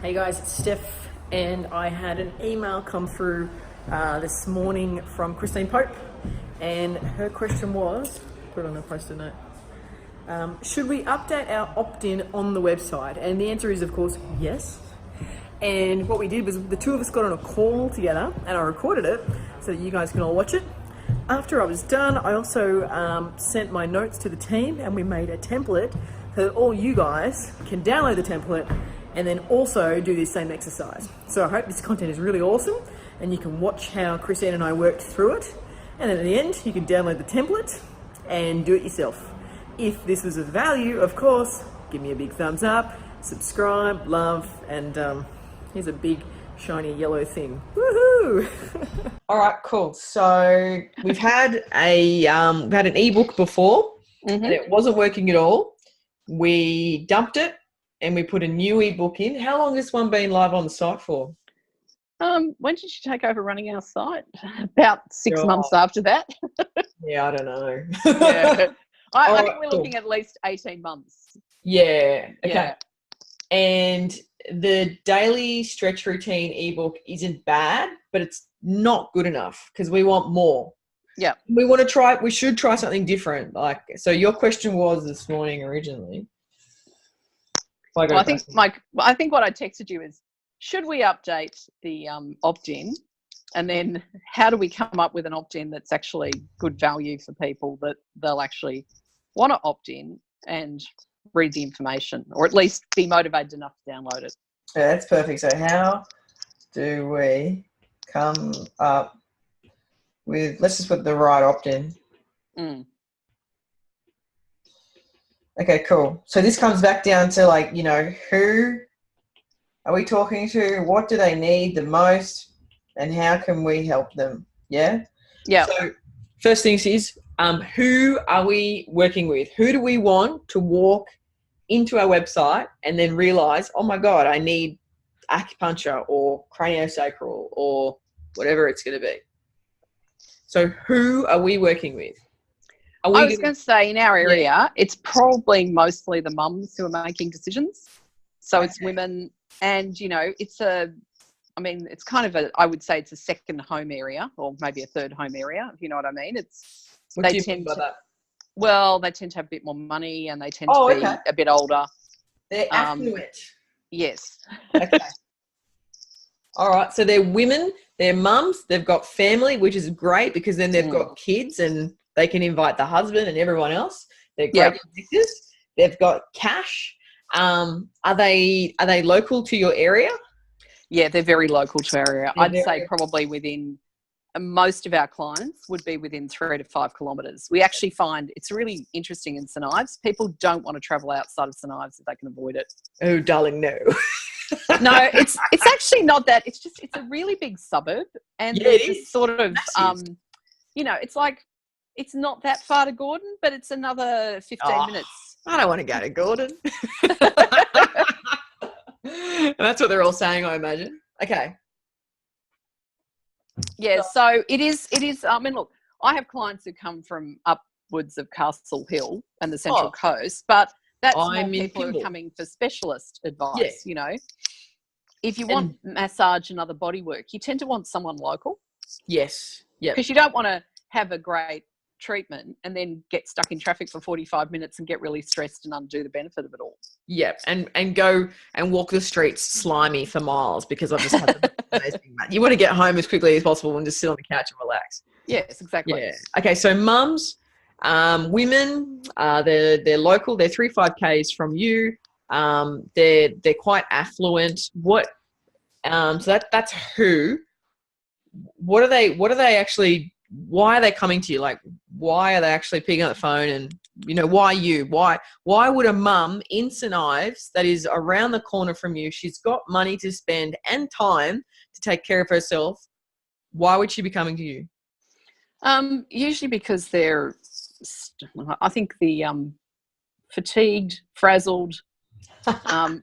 Hey guys, it's Steph, and I had an email come through this morning from Christine Pope, and her question was, put it on a post-it note, should we update our opt-in on the website? And the answer is, of course, yes. And what we did was the two of us got on a call together, and I recorded it so that you guys can all watch it. After I was done, I also sent my notes to the team, and we made a template so that all you guys can download the template and then also do this same exercise. So I hope this content is really awesome, and you can watch how Christine and I worked through it. And then at the end, you can download the template and do it yourself. If this was of value, of course, give me a big thumbs up, subscribe, love, and here's a big shiny yellow thing. Woohoo! All right, cool. So we've had an ebook before, and it wasn't working at all. We dumped it and we put a new ebook in. How long has this one been live on the site for? When did you take over running our site? About 6 months after that. Yeah, I don't know. Yeah. I think we're looking at least 18 months. Yeah. Okay. Yeah. And the daily stretch routine ebook isn't bad, but it's not good enough because we want more. Yeah. We should try something different. So your question was this morning originally. Well, I think what I texted you is, should we update the opt-in, and then how do we come up with an opt-in that's actually good value for people that they'll actually want to opt in and read the information, or at least be motivated enough to download it. Yeah, that's perfect. So how do we come up with, let's just put the right opt-in. Okay, cool. So this comes back down to who are we talking to? What do they need the most? And how can we help them? Yeah? Yeah. So first things is, who are we working with? Who do we want to walk into our website and then realize, oh my God, I need acupuncture or craniosacral or whatever it's going to be. So who are we working with? I was going to say, in our area, it's probably mostly the mums who are making decisions. So it's women, and, it's kind of I would say it's a second home area, or maybe a third home area, if you know what I mean. What do you mean by that? Well, they tend to have a bit more money, and they tend to be a bit older. They're affluent. Yes. Okay. All right. So they're women, they're mums, they've got family, which is great because then they've got kids and they can invite the husband and everyone else. They're great connectors. They've got cash. Are they local to your area? Yeah, they're very local to our area. I'd say probably within, most of our clients would be within 3 to 5 kilometres. We actually find it's really interesting in St Ives. People don't want to travel outside of St Ives if they can avoid it. Oh, darling, no. No, it's actually not that. It's a really big suburb, and it is sort of it's like, it's not that far to Gordon, but it's another 15 minutes. I don't want to go to Gordon. And that's what they're all saying, I imagine. Okay. Yeah, so it is. I mean, look, I have clients who come from upwards of Castle Hill and the Central Coast, but that's more people who are coming for specialist advice. Yeah. If you want massage and other body work, you tend to want someone local. Yes. Yeah. Because you don't want to have a great treatment and then get stuck in traffic for 45 minutes and get really stressed and undo the benefit of it all. Yeah, and go and walk the streets slimy for miles because I've just had the amazing You want to get home as quickly as possible and just sit on the couch and relax. Yes, exactly. Yeah. Okay, so mums, women, they're local. They're 3-5 Ks from you. They're quite affluent. So that's who. What are they actually? Why are they coming to you? Like, why are they actually picking up the phone? And why you? Why would a mum in St Ives that is around the corner from you? She's got money to spend and time to take care of herself. Why would she be coming to you? Usually because they're, I think, the fatigued, frazzled. What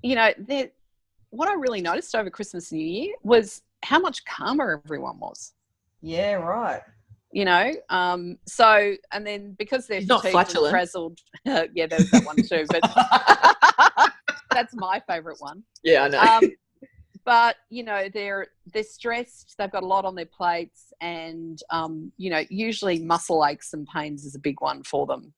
I really noticed over Christmas and New Year was how much calmer everyone was. Yeah, right. So, and then because they're not fatigued and flatulent. frazzled, yeah, there's that one too. But that's my favorite one. Yeah, I know. But you know, they're stressed. They've got a lot on their plates, and you know, usually muscle aches and pains is a big one for them.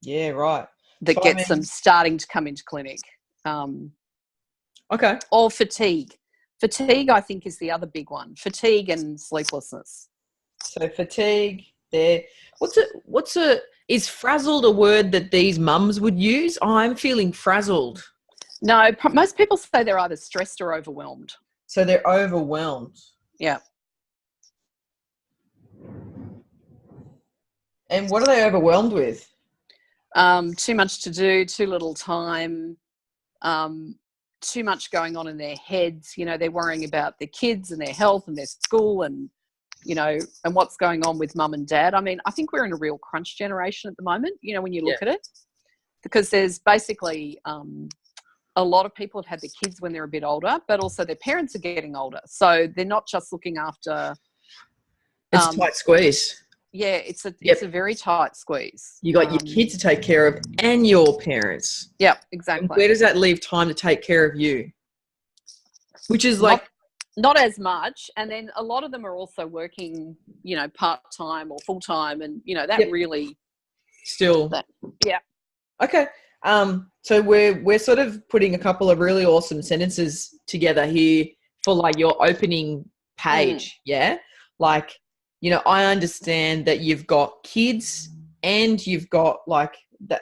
Yeah, right. That So, gets them starting to come into clinic. Okay. Or fatigue. Fatigue, I think, is the other big one. Fatigue and sleeplessness. So fatigue. There. Is frazzled a word that these mums would use? Oh, I'm feeling frazzled. No, most people say they're either stressed or overwhelmed. So they're overwhelmed. Yeah. And what are they overwhelmed with? Too much to do, too little time, too much going on in their heads. You know, they're worrying about their kids and their health and their school and, you know, and what's going on with mum and dad. I mean, I think we're in a real crunch generation at the moment, you know, when you look at it, because there's basically a lot of people have had their kids when they're a bit older, but also their parents are getting older. So they're not just looking after. It's a tight squeeze. Yeah, it's a very tight squeeze. You got your kids to take care of and your parents. Yeah, exactly. And where does that leave time to take care of you? Which is like not as much. And then a lot of them are also working, you know, part-time or full-time, and you know, that really still yeah. Okay. So we're sort of putting a couple of really awesome sentences together here for like your opening page. Yeah. Like, you know, I understand that you've got kids and you've got like,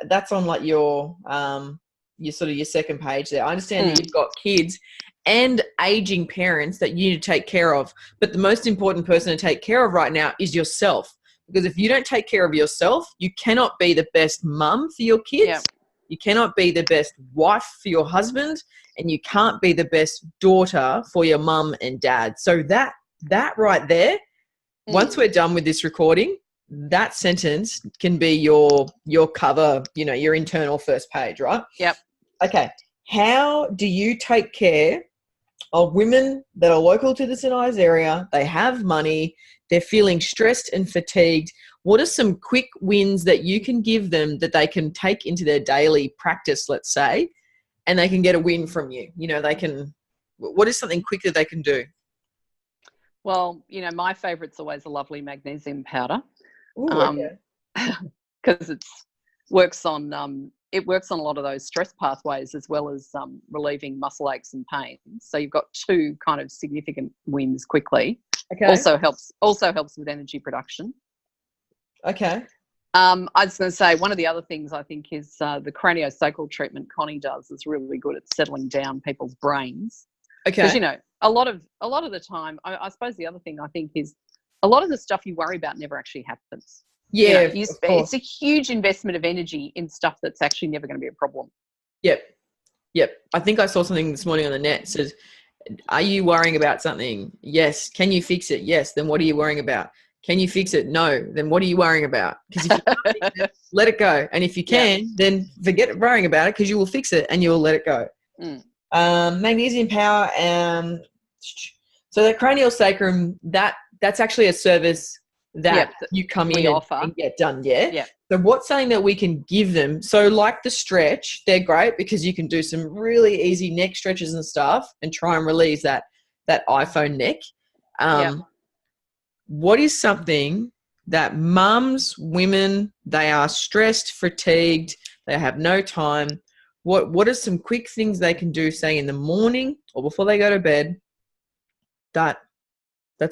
that's on like your sort of your second page there. I understand that you've got kids and aging parents that you need to take care of. But the most important person to take care of right now is yourself. Because if you don't take care of yourself, you cannot be the best mum for your kids. Yeah. You cannot be the best wife for your husband, and you can't be the best daughter for your mum and dad. So that right there, once we're done with this recording, that sentence can be your cover, you know, your internal first page, right? Yep. Okay. How do you take care of women that are local to the St. Ives area? They have money. They're feeling stressed and fatigued. What are some quick wins that you can give them that they can take into their daily practice, let's say, and they can get a win from you? You know, what is something quick that they can do? Well, you know, my favorite's always a lovely magnesium powder. Because it works on a lot of those stress pathways as well as relieving muscle aches and pains. So you've got two kind of significant wins quickly. Okay. Also helps with energy production. Okay. I was going to say one of the other things I think is the craniosacral treatment Connie does is really good at settling down people's brains. Okay. Because, you know, a lot of the time, I suppose the other thing I think is a lot of the stuff you worry about never actually happens. Yeah, you know, it's a huge investment of energy in stuff that's actually never going to be a problem. Yep. I think I saw something this morning on the net. It says, are you worrying about something? Yes. Can you fix it? Yes. Then what are you worrying about? Can you fix it? No. Then what are you worrying about? Because if you can't fix it, let it go. And if you can, then forget worrying about it, because you will fix it and you will let it go. Magnesium power. So the cranial sacrum, that's actually a service that you come in and get done. Yeah. So what's something that we can give them? So like the stretch, they're great because you can do some really easy neck stretches and stuff and try and relieve that iPhone neck. What is something that mums, women, they are stressed, fatigued, they have no time. What are some quick things they can do, say in the morning or before they go to bed, that's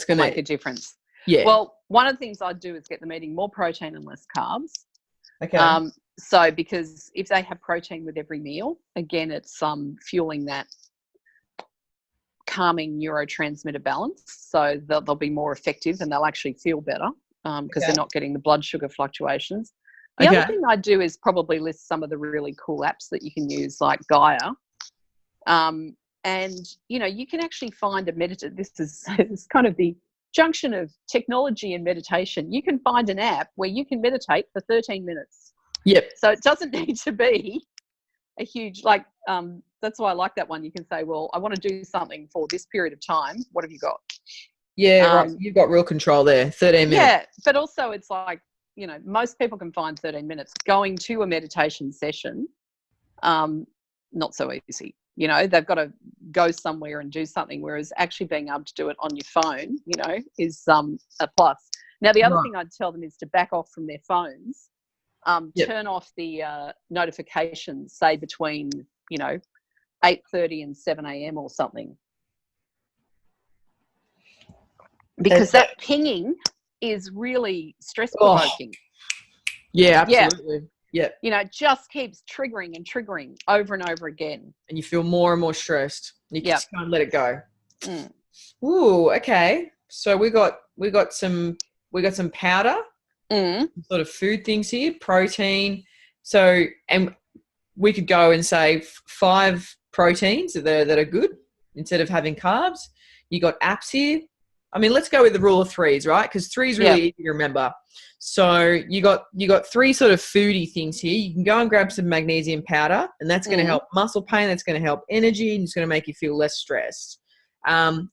going to make a difference? Yeah. Well, one of the things I'd do is get them eating more protein and less carbs. Okay. So because if they have protein with every meal, again, it's fueling that calming neurotransmitter balance. So they'll be more effective and they'll actually feel better because they're not getting the blood sugar fluctations. The other thing I do is probably list some of the really cool apps that you can use, like Gaia. And, you know, you can actually find this is kind of the junction of technology and meditation. You can find an app where you can meditate for 13 minutes. Yep. So it doesn't need to be a huge, that's why I like that one. You can say, well, I want to do something for this period of time. What have you got? Yeah, right. You've got real control there. 13 minutes. Yeah, but also it's like, you know, most people can find 13 minutes. Going to a meditation session, not so easy. You know, they've got to go somewhere and do something, whereas actually being able to do it on your phone, you know, is a plus. Now, the other thing I'd tell them is to back off from their phones, turn off the notifications, say between, you know, 8:30 and 7 a.m. or something. Because that pinging is really stress provoking. Yeah, absolutely. Yeah. You know, it just keeps triggering and triggering over and over again. And you feel more and more stressed. You just can't let it go. Mm. Ooh, okay. So we got some powder, sort of food things here, protein. So, and we could go and say 5 proteins that are good instead of having carbs. You got apps here. I mean, let's go with the rule of 3s, right? Because 3 is really easy to remember. So you got 3 sort of foodie things here. You can go and grab some magnesium powder, and that's going to help muscle pain. That's going to help energy, and it's going to make you feel less stressed.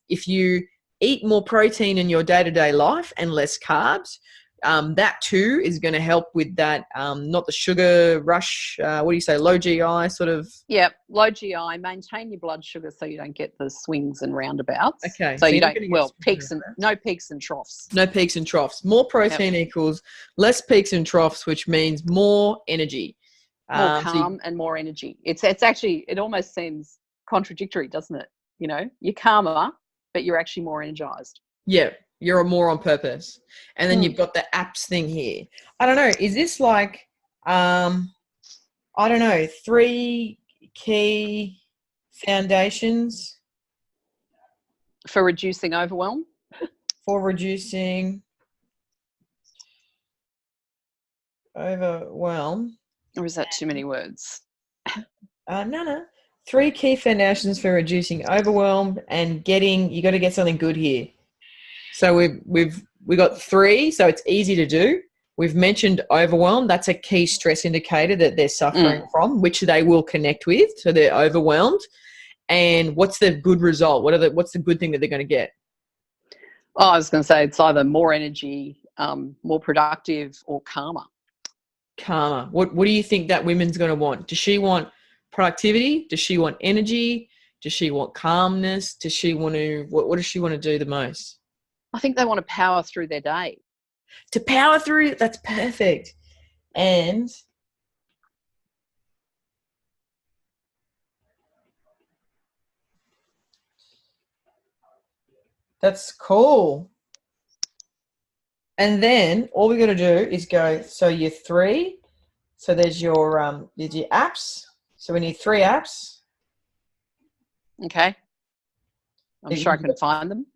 If you eat more protein in your day-to-day life and less carbs, that too is going to help with that, not the sugar rush, what do you say, low GI sort of? Yeah, low GI, maintain your blood sugar so you don't get the swings and roundabouts. Okay. So you don't, no peaks and troughs. No peaks and troughs. More protein equals less peaks and troughs, which means more energy. More calm and more energy. It's actually, it almost seems contradictory, doesn't it? You know, you're calmer, but you're actually more energized. Yeah. You're more on purpose. And then you've got the apps thing here. I don't know. Is this like, I don't know, 3 key foundations? For reducing overwhelm? For reducing overwhelm. Or is that too many words? No. 3 key foundations for reducing overwhelm and you got to get something good here. So we've got 3, so it's easy to do. We've mentioned overwhelm. That's a key stress indicator that they're suffering from, which they will connect with. So they're overwhelmed. And what's the good result? What's the good thing that they're going to get? Oh, I was going to say it's either more energy, more productive, or calmer. Calmer. What do you think that woman's going to want? Does she want productivity? Does she want energy? Does she want calmness? Does she want to? What does she want to do the most? I think they want to power through their day. To power through, that's perfect. And that's cool. And then all we got to do is go, so your 3, so there's your apps. So we need 3 apps. Okay. I'm sure I can find them.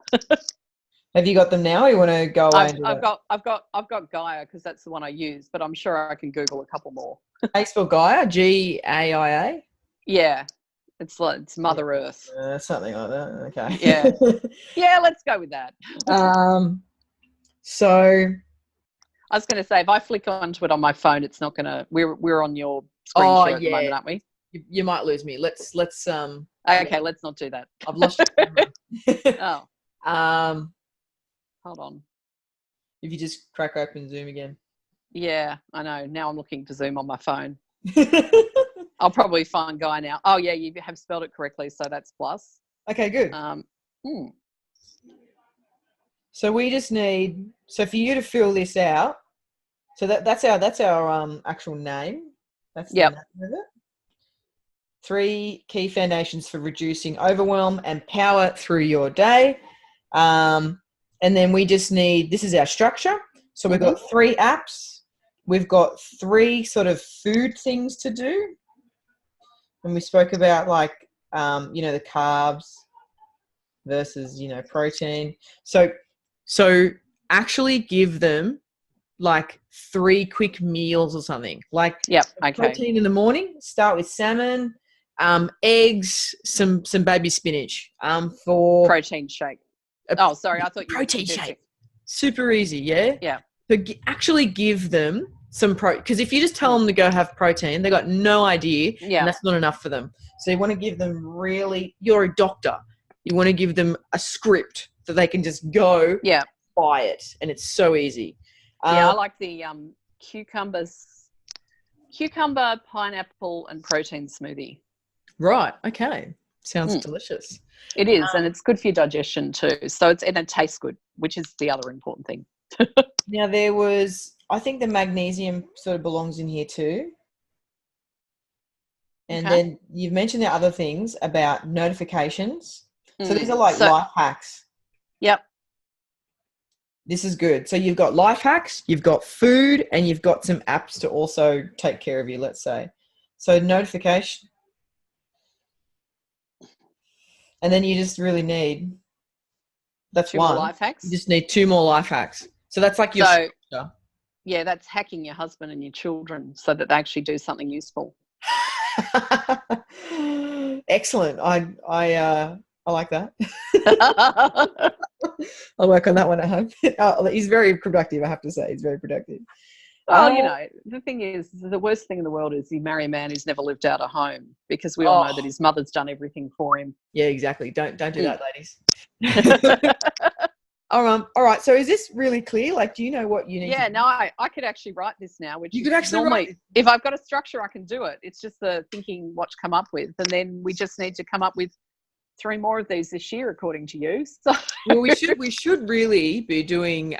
Have you got them now, or you want to go away? I've got Gaia because that's the one I use, but I'm sure I can Google a couple more. Thanks for Gaia, GAIA. Yeah, it's Mother Earth. Something like that. Okay. Yeah, yeah. Let's go with that. So I was going to say, if I flick onto it on my phone, it's not going to. We're on your screen share at the moment, aren't we? You might lose me. Let's. Okay, let's not do that. I've lost you. Oh. Hold on. If you just crack open Zoom again. Yeah, I know. Now I'm looking for Zoom on my phone. I'll probably find Guy now. Oh, yeah, you have spelled it correctly, so that's plus. Okay, good. So we just need, so for you to fill this out, so that's our actual name. That's the name of it. 3 key foundations for reducing overwhelm and power through your day. And then we just need, this is our structure. So we've got 3 apps. We've got 3 sort of food things to do. And we spoke about like, the carbs versus, protein. So actually give them like 3 quick meals or something. Like protein in the morning, start with salmon, eggs, some baby spinach. For protein shake. Oh, sorry. I thought you protein shake. Super easy, yeah? Yeah. So actually give them some because if you just tell them to go have protein, they got no idea, and that's not enough for them. So you want to give them you're a doctor. You want to give them a script that they can just go buy it, and it's so easy. I like the cucumber, pineapple, and protein smoothie. Right. Okay. Sounds delicious. It is, and it's good for your digestion too. So and it tastes good, which is the other important thing. Now I think the magnesium sort of belongs in here too. And then you've mentioned the other things about notifications. So these are like life hacks. Yep. This is good. So you've got life hacks, you've got food, and you've got some apps to also take care of you, let's say. So notification. And then you just really need, that's two one. More life hacks. You just need 2 more life hacks. So that's like your structure. Yeah, that's hacking your husband and your children so that they actually do something useful. Excellent. I like that. I'll work on that one at home. He's very productive, I have to say. He's very productive. Well, the thing is, the worst thing in the world is you marry a man who's never lived out of home, because we all know that his mother's done everything for him. Yeah, exactly. Don't do that, ladies. All right. So is this really clear? Like, do you know what you need? Yeah, no, I could actually write this now. Which you could actually normally, if I've got a structure, I can do it. It's just the thinking what to come up with, and then we just need to come up with 3 more of these this year, according to you. So well, we should really be doing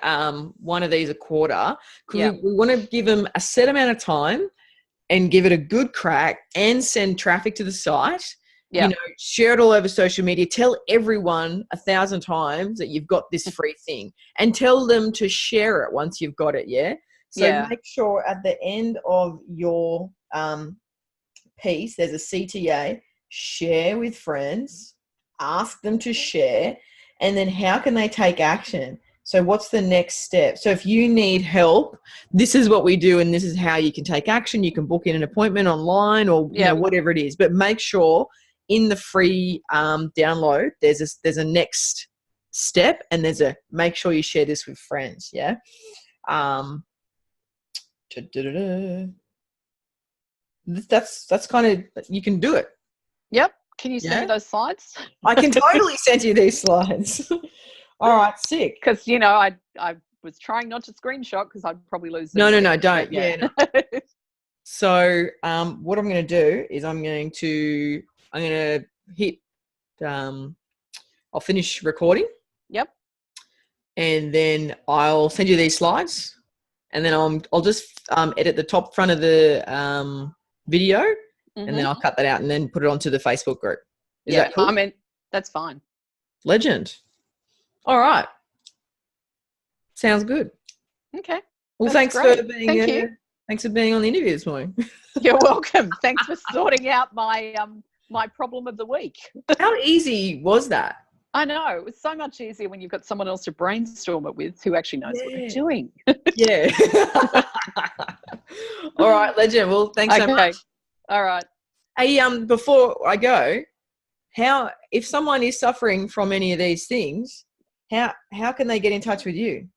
one of these a quarter, because we want to give them a set amount of time and give it a good crack and send traffic to the site. You know, share it all over social media. Tell everyone 1,000 times that you've got this free thing, and tell them to share it once you've got it. Yeah. So make sure at the end of your piece there's a CTA. Share with friends. Ask them to share, and then how can they take action? So what's the next step? So if you need help, this is what we do, and this is how you can take action. You can book in an appointment online, or you know, whatever it is, but make sure in the free download there's a next step, and make sure you share this with friends. That's kind of, you can do it. Yep. Can you send me those slides? I can totally send you these slides. All right, sick. Because, I was trying not to screenshot because I'd probably lose them. No, don't. No. So what I'm going to do is I'm going to hit, I'll finish recording. Yep. And then I'll send you these slides, and then I'll just edit the top front of the video. And then I'll cut that out and then put it onto the Facebook group. Is that cool? I mean, that's fine. Legend. All right. Sounds good. Okay. Well, thanks for being on the interview this morning. You're welcome. Thanks for sorting out my my problem of the week. How easy was that? I know. It was so much easier when you've got someone else to brainstorm it with who actually knows what they're doing. Yeah. All right, legend. Well, thanks so much. All right. Hey, before I go, if someone is suffering from any of these things, how can they get in touch with you?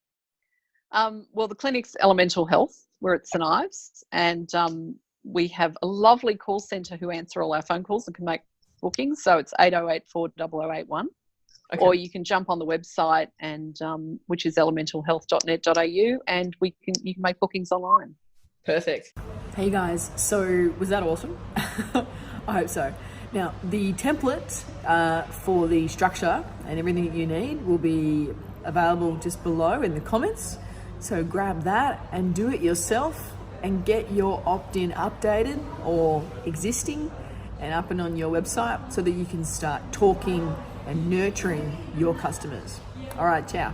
Well, the clinic's Elemental Health. We're at St Ives, and we have a lovely call centre who answer all our phone calls and can make bookings. So it's 808 40081. Okay. Or you can jump on the website, and which is elementalhealth.net.au, and you can make bookings online. Perfect. Hey guys, so was that awesome? I hope so. Now, the template for the structure and everything that you need will be available just below in the comments. So grab that and do it yourself and get your opt-in updated or existing and up and on your website so that you can start talking and nurturing your customers. All right, ciao.